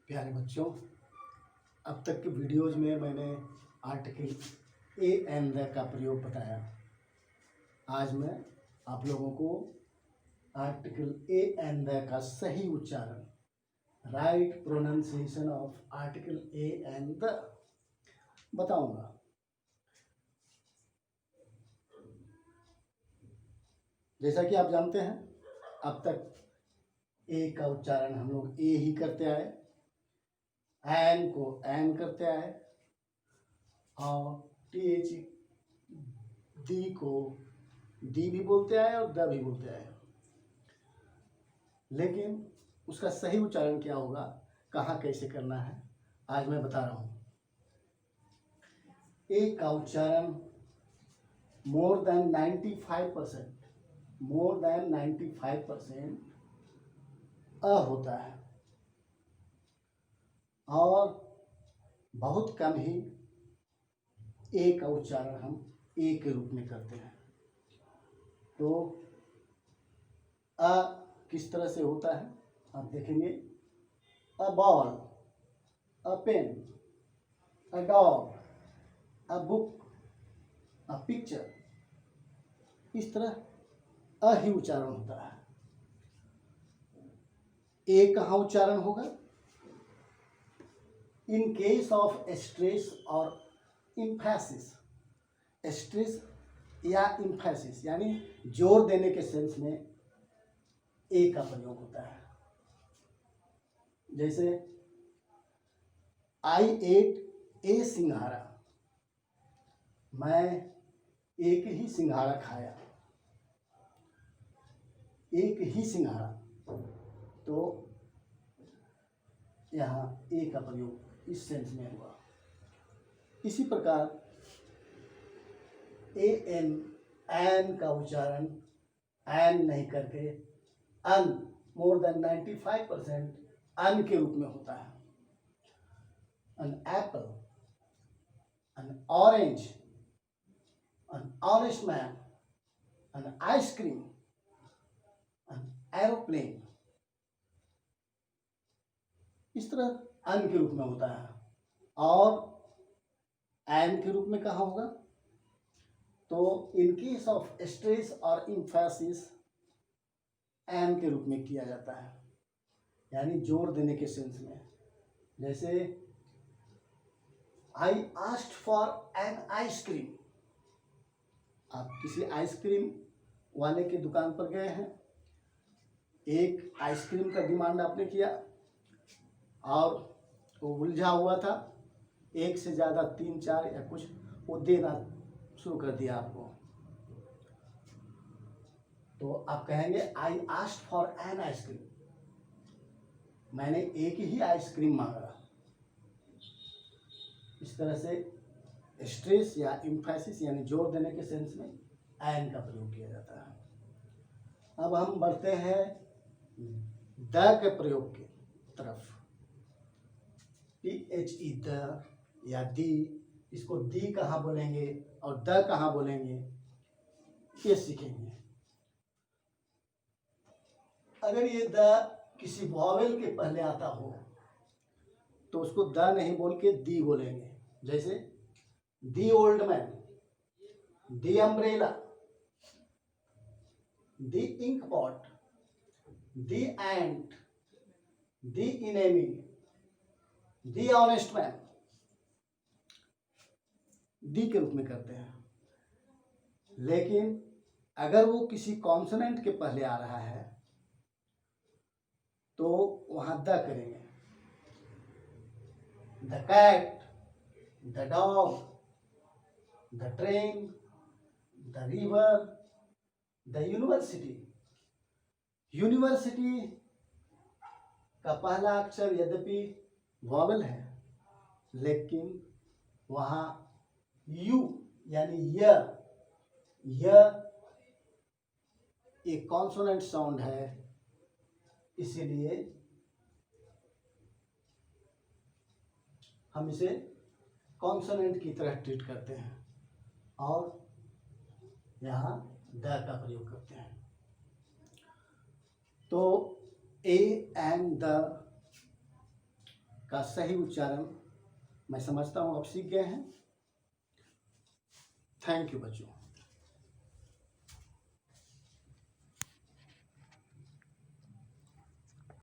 प्यारे बच्चों, अब तक के वीडियोज में मैंने आर्टिकल ए एंड द का प्रयोग बताया। आज मैं आप लोगों को आर्टिकल ए एंड द का सही उच्चारण, right pronunciation of article A and the बताऊंगा। जैसा कि आप जानते हैं, अब तक ए का उच्चारण हम लोग ए ही करते आए, एन को एन करते आए और टीएच डी को डी भी बोलते आए और द भी बोलते आए। लेकिन उसका सही उच्चारण क्या होगा, कहाँ कैसे करना है, आज मैं बता रहा हूँ। ए का उच्चारण मोर देन 95% अ होता है और बहुत कम ही ए का उच्चारण हम ए के रूप में करते हैं। तो अ किस तरह से होता है आप देखेंगे। A ball, a pen, a dog, a book, a picture, इस तरह अ ही उच्चारण होता है। ए कहाँ उच्चारण होगा? इन केस ऑफ स्ट्रेस और इम्फेसिस। स्ट्रेस या इम्फेसिस यानी जोर देने के सेंस में ए का प्रयोग होता है। जैसे आई एट ए सिंघाड़ा, मैं एक ही सिंघाड़ा खाया। एक ही सिंघाड़ा, तो यहाँ ए का प्रयोग इस सेंस में हुआ। इसी प्रकार ए एन का उच्चारण एन नहीं करके अन, मोर देन 95% अन के रूप में होता है। an apple, an orange, an honest man, an ice cream, an aeroplane, इस तरह अन के रूप में होता है। और एन के रूप में कहाँ होगा? तो इन केस ऑफ स्ट्रेस और इम्फेसिस एन के रूप में किया जाता है, यानी जोर देने के सेंस में। जैसे I asked for an ice cream, आप किसी आइसक्रीम वाले की दुकान पर गए हैं, एक आइसक्रीम का डिमांड आपने किया और वो उलझा हुआ था, एक से ज़्यादा 3, 4 या कुछ वो देना शुरू कर दिया आपको। तो आप कहेंगे I asked for an ice cream, मैंने एक ही आइसक्रीम मांगा। इस तरह से स्ट्रेस या इम्फेसिस यानी जोर देने के सेंस में एन का प्रयोग किया जाता है। अब हम बढ़ते हैं द के प्रयोग की तरफ। THE द या दी, इसको दी कहाँ बोलेंगे और द कहाँ बोलेंगे, ये सीखेंगे। अगर ये द किसी वॉवेल के पहले आता हो तो उसको द नहीं बोल के दी बोलेंगे। जैसे the old man, the umbrella, the ink pot, the ant, the enemy, the honest man, the के रूप में करते हैं। लेकिन अगर वो किसी कॉन्सोनेंट के पहले आ रहा है तो वहां द करेंगे। The cat, the dog, the train, the river, the university. University का पहला अक्षर यद्यपि वॉवेल है, लेकिन वहाँ यू यानी य एक कॉन्सोनेंट साउंड है, इसीलिए हम इसे कॉन्सोनेंट की तरह ट्रीट करते हैं और यहाँ द का प्रयोग करते हैं। तो ए एंड द का सही उच्चारण मैं समझता हूँ आप सीख गए हैं। थैंक यू बच्चों।